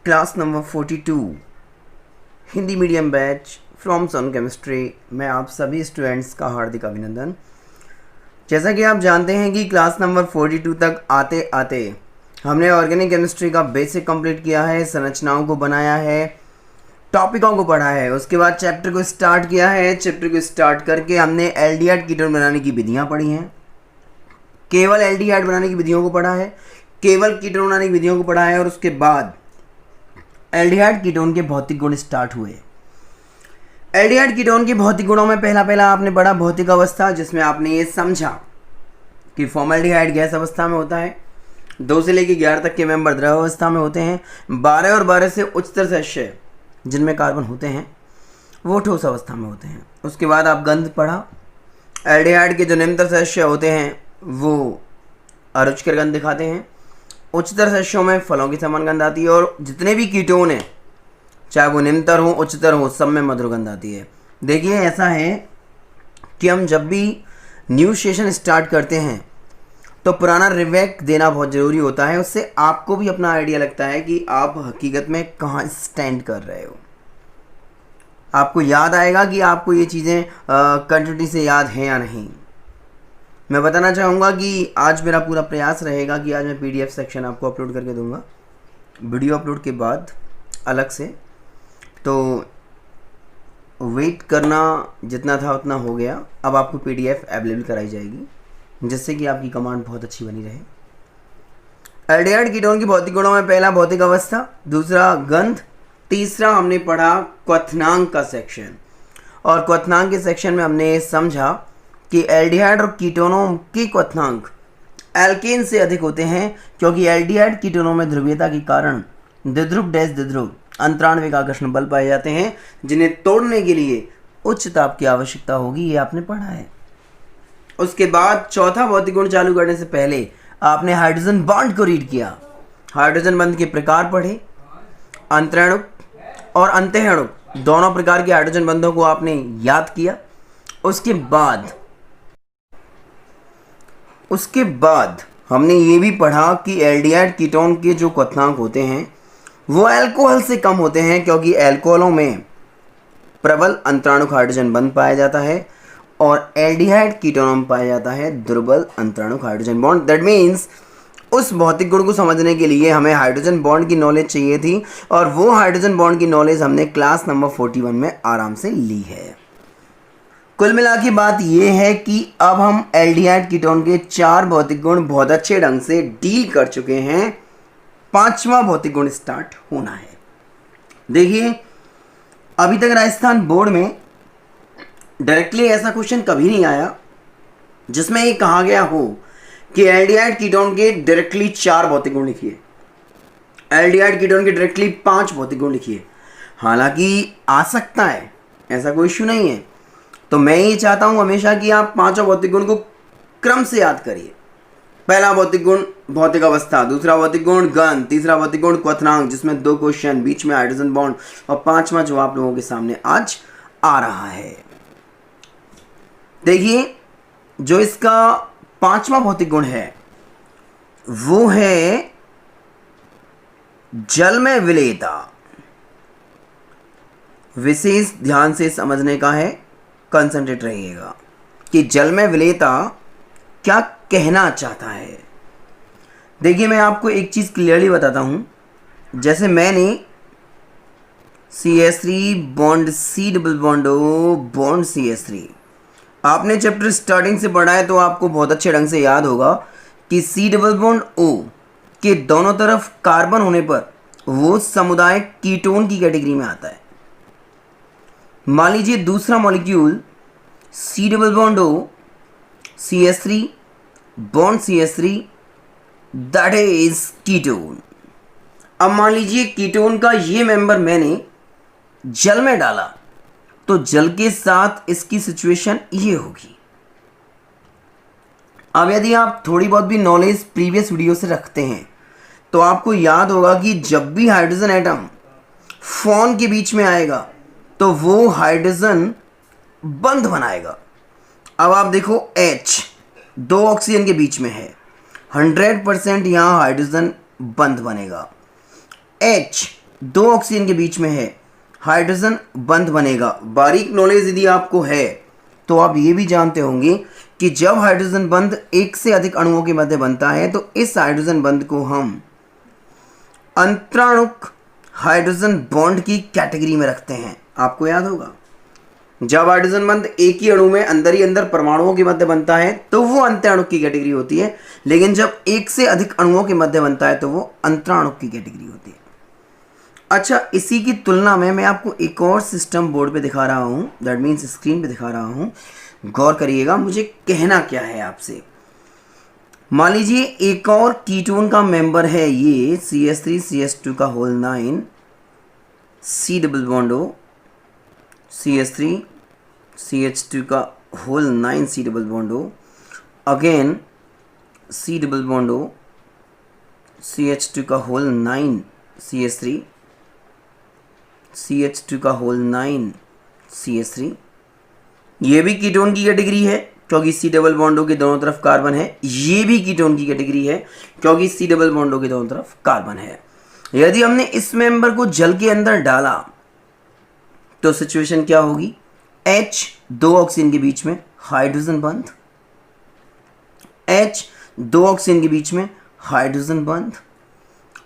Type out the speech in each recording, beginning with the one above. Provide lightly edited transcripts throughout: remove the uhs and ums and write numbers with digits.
Class number 42 Hindi medium batch from Sun chemistry में आप सभी स्टूडेंट्स का हार्दिक अभिनंदन। जैसा कि आप जानते हैं कि क्लास नंबर 42 तक आते आते हमने ऑर्गेनिक केमिस्ट्री का बेसिक कंप्लीट किया है, संरचनाओं को बनाया है, टॉपिकों को पढ़ा है, उसके बाद चैप्टर को स्टार्ट किया है। चैप्टर को स्टार्ट करके हमने एल्डिहाइड कीटोन बनाने की विधियाँ पढ़ी हैं, केवल एल्डिहाइड बनाने की विधियों को पढ़ा है, केवल कीटोन बनाने की विधियों को पढ़ा है और उसके बाद एल्डिहाइड कीटोन के भौतिक गुण स्टार्ट हुए। एल्डिहाइड कीटोन के भौतिक गुणों में पहला आपने पढ़ा भौतिक अवस्था, जिसमें आपने ये समझा कि फॉर्मल्डिहाइड गैस अवस्था में होता है, 2 से लेकर 11 तक के मेंबर द्रव अवस्था में होते हैं, 12 और 12 से उच्चतर सदस्य जिनमें कार्बन होते हैं वो ठोस अवस्था में होते हैं। उसके बाद आप गंध पढ़ा। एल्डिहाइड के जो निम्नतर सदस्य होते हैं वो अरुचिकर गंध दिखाते हैं, उच्चतर सदस्यों में फलों की समान गंध आती है और जितने भी कीटोन हैं चाहे वो निम्नतर हो उच्चतर हो सब में मधुर गंध आती है। देखिए ऐसा है कि हम जब भी न्यू सेशन स्टार्ट करते हैं तो पुराना रिवैक देना बहुत ज़रूरी होता है, उससे आपको भी अपना आइडिया लगता है कि आप हकीकत में कहाँ स्टैंड कर रहे हो। आपको याद आएगा कि आपको ये चीज़ें कंटिन्यूटी से याद हैं या नहीं। मैं बताना चाहूँगा कि आज मेरा पूरा प्रयास रहेगा कि आज मैं PDF सेक्शन आपको अपलोड करके दूंगा वीडियो अपलोड के बाद अलग से, तो वेट करना जितना था उतना हो गया। अब आपको PDF अवेलेबल कराई जाएगी जिससे कि आपकी कमांड बहुत अच्छी बनी रहे। एल्डिहाइड कीटोन की भौतिक गुणों में पहला भौतिक अवस्था, दूसरा गंध, तीसरा हमने पढ़ा क्वथनांक का सेक्शन। और क्वथनांक के सेक्शन में हमने ये समझा कि एल्डिहाइड और कीटोनों के क्वथनांक एल्केन से अधिक होते हैं, क्योंकि एल्डिहाइड कीटोनों में ध्रुवीयता के कारण द्विध्रुव अंतराण्विक आकर्षण बल पाए जाते हैं, जिन्हें तोड़ने के लिए उच्च ताप की आवश्यकता होगी। ये आपने पढ़ा है। उसके बाद चौथा भौतिक गुण चालू करने से पहले आपने हाइड्रोजन बॉन्ड को रीड किया, हाइड्रोजन बंध के प्रकार पढ़े, अंतरणुक और अंतःणुक दोनों प्रकार के हाइड्रोजन बंधों को आपने याद किया। उसके बाद हमने ये भी पढ़ा कि एल्डिहाइड कीटोन के जो क्वथनांक होते हैं वो अल्कोहल से कम होते हैं, क्योंकि अल्कोहलों में प्रबल अंतराणुक हाइड्रोजन बंध पाया जाता है और एल्डिहाइड कीटोनों में पाया जाता है दुर्बल अंतराणुक हाइड्रोजन बॉन्ड। दैट मीन्स उस भौतिक गुण को समझने के लिए हमें हाइड्रोजन बॉन्ड की नॉलेज चाहिए थी और वो हाइड्रोजन बॉन्ड की नॉलेज हमने क्लास नंबर 41 में आराम से ली है। कुल मिला के बात यह है कि अब हम एल्डिहाइड कीटोन के 4 भौतिक गुण बहुत अच्छे ढंग से डील कर चुके हैं। 5वां भौतिक गुण स्टार्ट होना है। देखिए अभी तक राजस्थान बोर्ड में डायरेक्टली ऐसा क्वेश्चन कभी नहीं आया जिसमें ये कहा गया हो कि एल्डिहाइड कीटोन के डायरेक्टली 4 भौतिक गुण लिखिए, एल्डिहाइड कीटोन के डायरेक्टली 5 भौतिक गुण लिखिए। हालांकि आ सकता है, ऐसा कोई इश्यू नहीं है। तो मैं ये चाहता हूं हमेशा कि आप 5 भौतिक गुण को क्रम से याद करिए। पहला भौतिक गुण भौतिक अवस्था, दूसरा भौतिक गुण गंध, तीसरा भौतिक गुण क्वथनांक जिसमें 2 क्वेश्चन, बीच में हाइड्रोजन बॉन्ड, और 5वां जो आप लोगों के सामने आज आ रहा है। देखिए जो इसका 5वां भौतिक गुण है वो है जल में विलेयता। विशेष ध्यान से समझने का है, कंसंट्रेट रहिएगा कि जल में विलेयता क्या कहना चाहता है। देखिए मैं आपको एक चीज क्लियरली बताता हूं। जैसे मैंने CH3 bond C double bond O bond CH3 आपने चैप्टर स्टार्टिंग से पढ़ा है तो आपको बहुत अच्छे ढंग से याद होगा कि C डबल बॉन्ड O के दोनों तरफ कार्बन होने पर वो समुदाय कीटोन की कैटेगरी में आता है। मान लीजिए दूसरा molecule C double bond O CH3 bond CH3 that is ketone. अब मान लीजिए कीटोन का ये मेंबर मैंने जल में डाला तो जल के साथ इसकी सिचुएशन ये होगी। अब यदि आप थोड़ी बहुत भी नॉलेज प्रीवियस वीडियो से रखते हैं तो आपको याद होगा कि जब भी हाइड्रोजन एटम फोन के बीच में आएगा तो वो हाइड्रोजन बंध बनाएगा। अब आप देखो H 2 ऑक्सीजन के बीच में है, 100% यहाँ हाइड्रोजन बंध बनेगा। H दो ऑक्सीजन के बीच में है, हाइड्रोजन बंध बनेगा। बारीक नॉलेज यदि आपको है तो आप ये भी जानते होंगे कि जब हाइड्रोजन बंध एक से अधिक अणुओं के मध्य बनता है तो इस हाइड्रोजन बंध को हम अंतराणुक हाइड्रोजन बॉन्ड की कैटेगरी में रखते हैं। आपको याद होगा, जब हाइड्रोजन बंध एक ही अणु में अंदर ही अंदर परमाणुओं के मध्य बनता है तो वो अंतराणुक की कैटेगरी होती है, लेकिन जब एक से अधिक अणुओं के मध्य बनता है तो वो अंतराणुक की कैटेगरी होती है। अच्छा, इसी की तुलना में मैं आपको एक और सिस्टम बोर्ड पे दिखा रहा हूँ, दैट मीन्स स्क्रीन पे दिखा रहा हूँ। गौर करिएगा मुझे कहना क्या है आपसे। मान लीजिए एक और कीटोन का मेंबर है ये CH3 CH2 का whole 9, C double bond O, CH3 CH2 का whole 9 C double bond O, again C double bond O, CH2 का होल 9 CH3, CH2 का होल 9 CH3। ये भी कीटोन की कैटेगरी है क्योंकि C डबल बॉन्ड O के दोनों तरफ कार्बन है। ये भी कीटोन की कैटेगरी है क्योंकि C डबल बॉन्ड O के दोनों तरफ कार्बन है। यदि हमने इस मेंबर को जल के अंदर डाला तो सिचुएशन क्या होगी? H दो ऑक्सीजन के बीच में हाइड्रोजन बंध, H दो ऑक्सीजन के बीच में हाइड्रोजन बंध,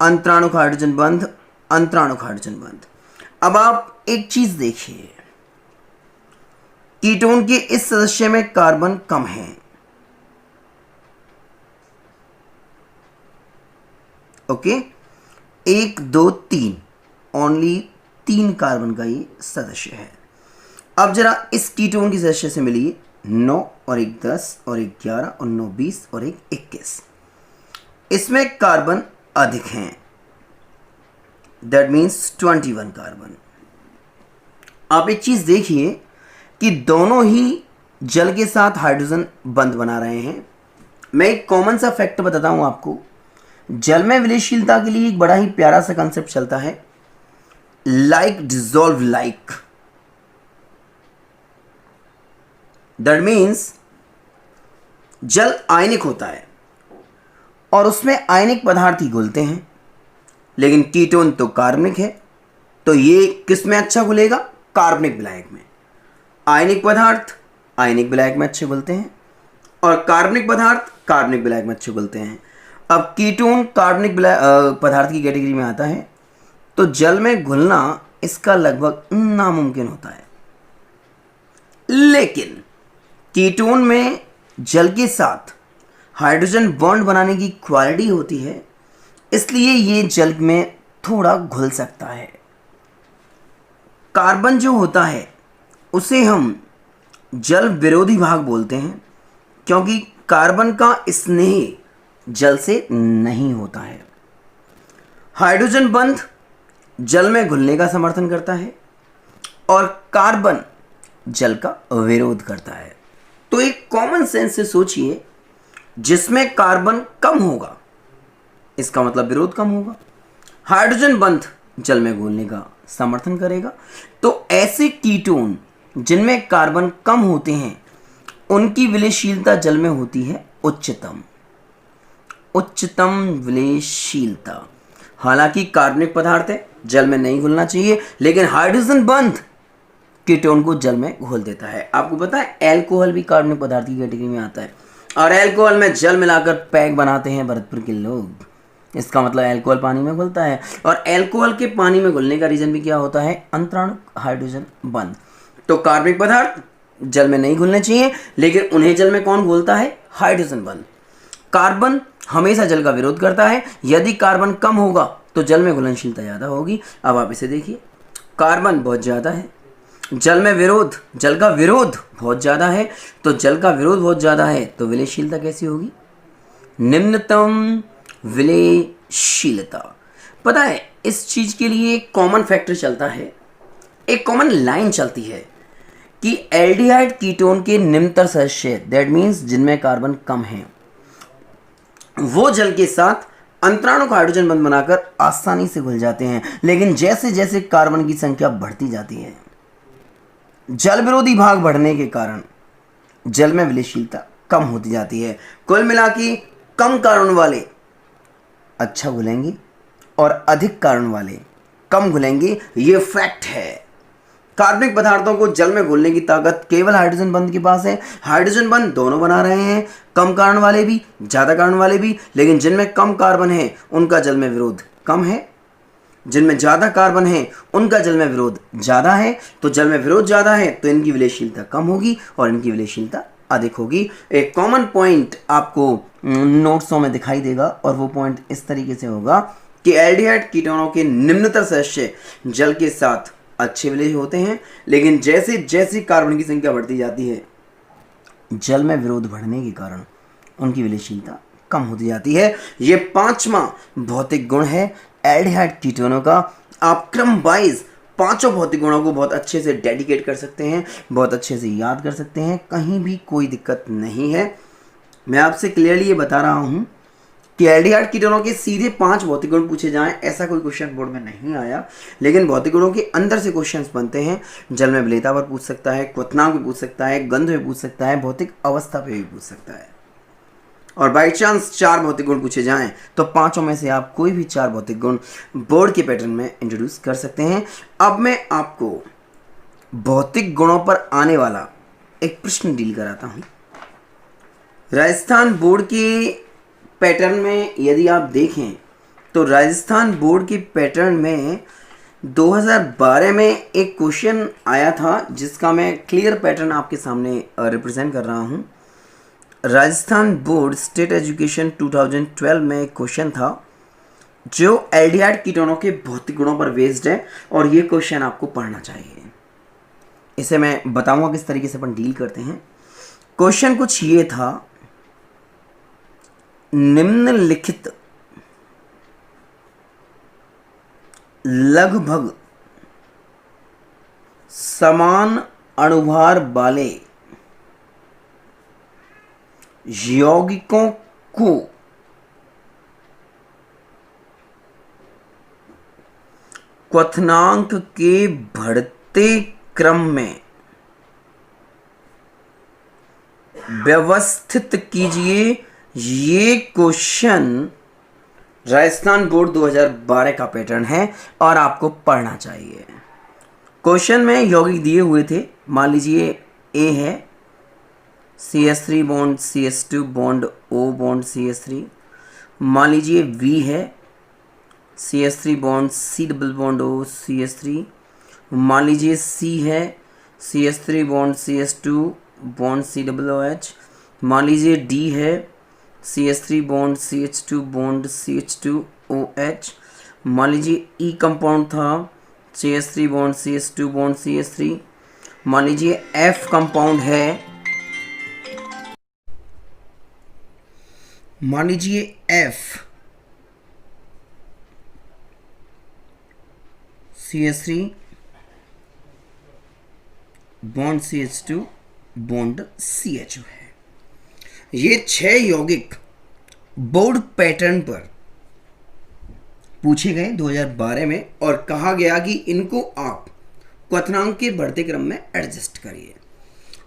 अंतराणुक हाइड्रोजन बंध, अंतराणुक हाइड्रोजन बंध। अब आप एक चीज देखिए, कीटोन के इस सदस्य में कार्बन कम है, ओके, 1 2 3, ओनली 3 कार्बन का ये सदस्य है। अब जरा इस कीटोन की सदस्य से मिलिए, 9 और 1 10 और 1 11 और 9 20 और 1 21। इसमें कार्बन अधिक हैं, दैट मीन्स 21 कार्बन। आप एक चीज देखिए कि दोनों ही जल के साथ हाइड्रोजन बंध बना रहे हैं। मैं एक कॉमन सा फैक्ट बताता हूं आपको। जल में विलयशीलता के लिए एक बड़ा ही प्यारा सा कंसेप्ट चलता है, like dissolve like. That means जल आयनिक होता है और उसमें आयनिक पदार्थ ही घुलते हैं, लेकिन कीटोन तो कार्बनिक है, तो ये किस में अच्छा घुलेगा? कार्बनिक विलायक में। आयनिक पदार्थ आयनिक विलायक में अच्छे घुलते हैं और कार्बनिक पदार्थ कार्बनिक विलायक में अच्छे घुलते हैं। अब कीटोन कार्बनिक पदार्थ की कैटेगरी में आता है तो जल में घुलना इसका लगभग नामुमकिन होता है। लेकिन कीटोन में जल के साथ हाइड्रोजन बॉन्ड बनाने की क्वालिटी होती है, इसलिए ये जल में थोड़ा घुल सकता है। कार्बन जो होता है उसे हम जल विरोधी भाग बोलते हैं क्योंकि कार्बन का स्नेह जल से नहीं होता है। हाइड्रोजन बंध जल में घुलने का समर्थन करता है और कार्बन जल का विरोध करता है। तो एक कॉमन सेंस से सोचिए, जिसमें कार्बन कम होगा इसका मतलब विरोध कम होगा, हाइड्रोजन बंध जल में घुलने का समर्थन करेगा। तो ऐसे कीटोन जिनमें कार्बन कम होते हैं उनकी विलयशीलता जल में होती है उच्चतम, उच्चतम विलयशीलता। हालांकि कार्बनिक पदार्थ है, जल में नहीं घुलना चाहिए, लेकिन हाइड्रोजन बंध कीटोन को जल में घोल देता है। आपको पता है एल्कोहल भी कार्बनिक पदार्थ की कैटेगरी में आता है और एल्कोहल में जल मिलाकर पैक बनाते हैं भरतपुर के लोग। इसका मतलब एल्कोहल पानी में घुलता है और एल्कोहल के पानी में घुलने का रीजन भी क्या होता है? अंतराणुक हाइड्रोजन बंध। तो कार्बनिक पदार्थ जल में नहीं घुलने चाहिए, लेकिन उन्हें जल में कौन घुलता है? हाइड्रोजन बंध। कार्बन हमेशा जल का विरोध करता है, यदि कार्बन कम होगा तो जल में घुलनशीलता ज़्यादा होगी। अब आप इसे देखिए, कार्बन बहुत ज़्यादा है, जल में विरोध, जल का विरोध बहुत ज़्यादा है, तो जल का विरोध बहुत ज़्यादा है तो विलयशीलता कैसी होगी? निम्नतम विलयशीलता। पता है इस चीज़ के लिए एक कॉमन फैक्टर चलता है, एक कॉमन लाइन चलती है कि एल्डिहाइड कीटोन के निम्नतर सदस्य, दैट मीन्स जिनमें कार्बन कम है, वो जल के साथ अंतराणुक हाइड्रोजन बंध बनाकर आसानी से घुल जाते हैं। लेकिन जैसे जैसे कार्बन की संख्या बढ़ती जाती है, जल विरोधी भाग बढ़ने के कारण जल में विलयशीलता कम होती जाती है। कुल मिला के कम कार्बन वाले अच्छा घुलेंगे और अधिक कार्बन वाले कम घुलेंगे, ये फैक्ट है। कार्बनिक पदार्थों को जल में घुलने की ताकत केवल हाइड्रोजन बंध के पास है। हाइड्रोजन बंध दोनों बना रहे हैं, कम कार्बन वाले भी, ज़्यादा कार्बन वाले भी, लेकिन जिनमें कम कार्बन है उनका जल में विरोध कम है, जिनमें ज़्यादा कार्बन है उनका जल में विरोध ज़्यादा है। तो जल में विरोध ज़्यादा है तो इनकी विलयशीलता कम होगी और इनकी विलयशीलता अधिक होगी। एक कॉमन पॉइंट आपको नोट्सों में दिखाई देगा और वो पॉइंट इस तरीके से होगा कि एल्डिहाइड कीटोनों के निम्नतर सदस्य जल के साथ अच्छे विलय होते हैं, लेकिन जैसे जैसे कार्बन की संख्या बढ़ती जाती है जल में विरोध बढ़ने के कारण उनकी विलयशीलता कम होती जाती है। ये पांचवा भौतिक गुण है एल्डिहाइड कीटोनों का। आप क्रम वाइज पांचों भौतिक गुणों को बहुत अच्छे से डेडिकेट कर सकते हैं, बहुत अच्छे से याद कर सकते हैं, कहीं भी कोई दिक्कत नहीं है। मैं आपसे क्लियरली ये बता रहा हूं कि एल्डिहाइड कीटोनों के सीधे 5 भौतिक गुण पूछे जाएं ऐसा कोई क्वेश्चन बोर्ड में नहीं आया, लेकिन भौतिक गुणों के अंदर से क्वेश्चंस बनते हैं। जल में विलेयता पर पूछ सकता है, क्वथनांक पे पूछ सकता है, गंध पे पूछ सकता है, भौतिक अवस्था पे भी पूछ सकता है। और बाई चांस 4 भौतिक गुण पूछे जाएं तो पांचों में से आप कोई भी 4 भौतिक गुण बोर्ड के पैटर्न में इंट्रोड्यूस कर सकते हैं। अब मैं आपको भौतिक गुणों पर आने वाला एक प्रश्न डील कराता हूं। राजस्थान बोर्ड के पैटर्न में यदि आप देखें तो राजस्थान बोर्ड के पैटर्न में 2012 में एक क्वेश्चन आया था जिसका मैं क्लियर पैटर्न आपके सामने रिप्रेजेंट कर रहा हूं। राजस्थान बोर्ड स्टेट एजुकेशन 2012 में एक क्वेश्चन था जो एल्डिहाइड कीटोनों के भौतिक गुणों पर बेस्ड है और ये क्वेश्चन आपको पढ़ना चाहिए। इसे मैं बताऊंगा किस तरीके से अपन डील करते हैं। क्वेश्चन कुछ ये था, निम्नलिखित लगभग समान अणुभार वाले यौगिकों को क्वथनांक के बढ़ते क्रम में व्यवस्थित कीजिए। ये क्वेश्चन राजस्थान बोर्ड 2012 का पैटर्न है और आपको पढ़ना चाहिए। क्वेश्चन में यौगिक दिए हुए थे, मान लीजिए ए है CH3 bond CH2 bond O bond CH3, मान लीजिए V है CH3 bond C double bond O CH3, मान लीजिए C है CH3 bond CH2 bond C double OH, मान लीजिए D है CH3 bond CH2 bond CH2OH, मान लीजिए E कंपाउंड था CH3 bond CH2 bond CH3, मान लीजिए F कंपाउंड है, मान लीजिए F CH3 bond CH2 bond CHO है। ये 6 यौगिक बोर्ड पैटर्न पर पूछे गए 2012 में और कहा गया कि इनको आप क्वथनांक के बढ़ते क्रम में एडजस्ट करिए।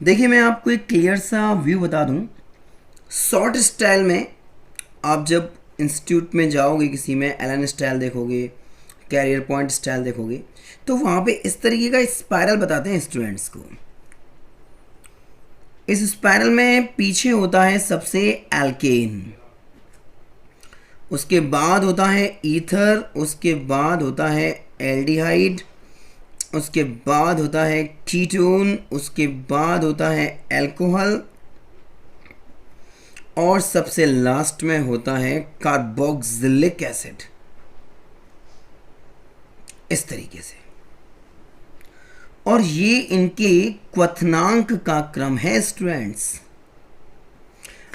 देखिए मैं आपको एक क्लियर सा व्यू बता दूं। शॉर्ट स्टाइल में आप जब इंस्टीट्यूट में जाओगे, किसी में एलन स्टाइल देखोगे, कैरियर पॉइंट स्टाइल देखोगे, तो वहाँ पे इस तरीके का स्पाइरल बताते हैं स्टूडेंट्स को। इस स्पाइरल में पीछे होता है सबसे एल्केन, उसके बाद होता है ईथर, उसके बाद होता है एल्डिहाइड, उसके बाद होता है कीटोन, उसके बाद होता है अल्कोहल और सबसे लास्ट में होता है कार्बोक्सिलिक एसिड। इस तरीके से, और ये इनके क्वथनांक का क्रम है स्टूडेंट्स।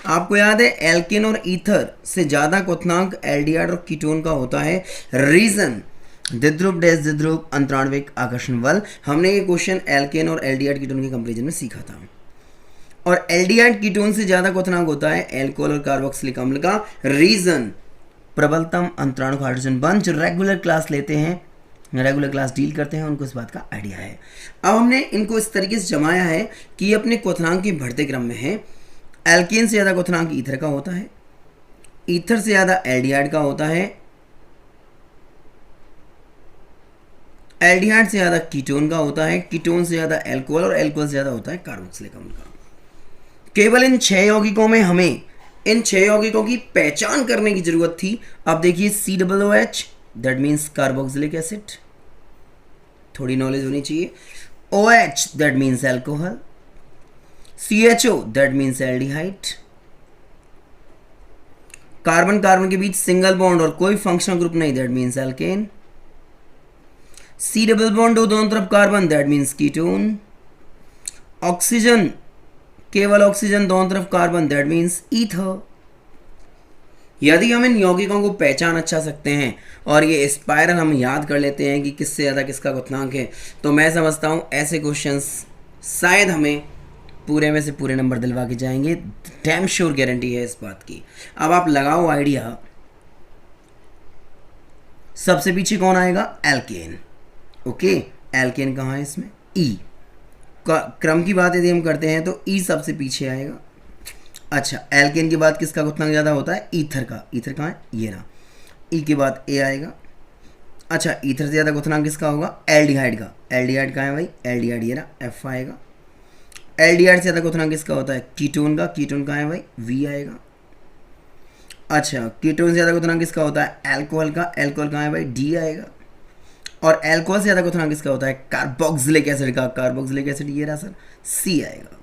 आपको याद है एल्केन और ईथर से ज्यादा क्वथनांक एल्डिहाइड और कीटोन का होता है। रीजन द्विध्रुव डैश द्विध्रुव अंतराण्विक आकर्षण बल। हमने ये क्वेश्चन एल्केन और एल्डिहाइड कीटोन के कंपैरिजन में सीखा था। और एल्डिहाइड कीटोन से ज्यादा क्वथनांक होता है एल्कोहल और कार्बोक्सिलिक अम्ल का। रीजन प्रबलतम अंतराणु हाइड्रोजन बंध। जो रेगुलर क्लास लेते हैं, रेगुलर क्लास डील करते हैं, उनको इस बात का आइडिया है। अब हमने इनको इस तरीके से जमाया है कि ये अपने क्वथनांक के बढ़ते क्रम में है। एल्केन से ज़्यादा क्वथनांक ईथर का होता है, ईथर से ज़्यादा एल्डिहाइड का होता है, एल्डिहाइड से ज़्यादा कीटोन का होता है, कीटोन से ज़्यादा एल्कोहल और एल्कोहल से ज़्यादा होता है कार्बोक्सिलिक अम्ल का। केवल इन 6 यौगिकों में हमें इन 6 यौगिकों की पहचान करने की जरूरत थी। अब देखिए COOH that means carboxylic acid, थोड़ी नॉलेज होनी चाहिए। OH that means alcohol, CHO that means aldehyde. Carbon carbon के बीच सिंगल बॉन्ड और कोई फंक्शनल ग्रुप नहीं, that means alkane. C double bond हो दोनों तरफ carbon, that means ketone. Oxygen, केवल ऑक्सीजन दोनों तरफ कार्बन, दैट मीन्स ईथर। यदि हम इन यौगिकों को पहचान अच्छा सकते हैं और ये स्पाइरल हम याद कर लेते हैं कि किससे ज़्यादा किसका क्वथनांक है, तो मैं समझता हूँ ऐसे क्वेश्चंस शायद हमें पूरे में से पूरे नंबर दिलवा के जाएंगे। डैम श्योर गारंटी है इस बात की। अब आप लगाओ आइडिया, सबसे पीछे कौन आएगा? एल्केन। ओके, एल्केन कहाँ है इसमें? ई। क्रम की बात यदि हम करते हैं तो ई सबसे पीछे आएगा। अच्छा, एल्केन के बाद किसका क्वथनांक ज़्यादा होता है? ईथर का। ईथर कहाँ है? ये रहा। ई के बाद ए आएगा। अच्छा, ईथर से ज़्यादा क्वथनांक किसका होगा? एल्डिहाइड का। एल्डिहाइड कहाँ है भाई? एल्डिहाइड ये रहा, एफ आएगा। एल्डिहाइड से ज़्यादा क्वथनांक किसका होता है? कीटोन का। कीटोन कहाँ है भाई? वी आएगा। अच्छा, कीटोन से ज़्यादा क्वथनांक किसका होता है? एल्कोहल का। एल्कोहल कहाँ है भाई? डी आएगा। और एल्कोहल से ज़्यादा क्वथनांक किसका होता है? कार्बोक्सिलिक एसिड का। कार्बोक्सिलिक एसिड ये रहा सर, सी आएगा।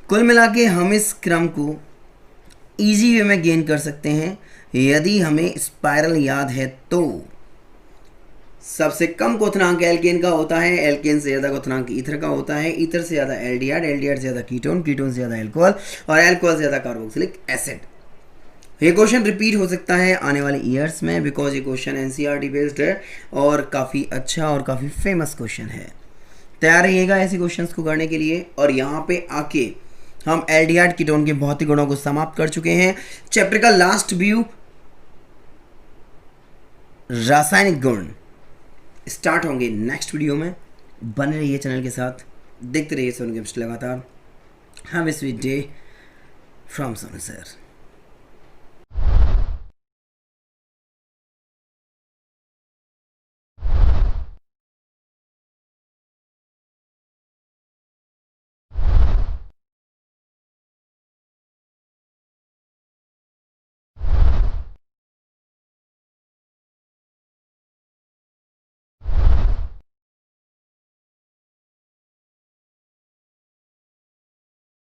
कुल मिला के हम इस क्रम को इजी वे में गेन कर सकते हैं यदि हमें स्पाइरल याद है तो। सबसे कम क्वथनांक एल्केन का होता है, एल्केन से ज़्यादा क्वथनांक ईथर का होता है, ईथर से ज़्यादा एल्डिहाइड, एल्डिहाइड से ज़्यादा कीटोन, कीटोन से ज़्यादा एल्कोहल और एल्कोहल से ज़्यादा कार्बोक्सिलिक एसिड। ये क्वेश्चन रिपीट हो सकता है आने वाले ईयर्स में बिकॉज ये क्वेश्चन एनसीईआरटी बेस्ड है और काफ़ी अच्छा और काफ़ी फेमस क्वेश्चन है। तैयार रहिएगा ऐसे क्वेश्चंस को करने के लिए। और यहाँ पे आके हम एल्डिहाइड कीटोन के भौतिक गुणों को समाप्त कर चुके हैं। चैप्टर का लास्ट व्यू रासायनिक गुण स्टार्ट होंगे नेक्स्ट वीडियो में। बने रहिए चैनल के साथ, देखते रहिए सोनू केमिस्ट्री लगातार। Have a sweet day from Sonu sir.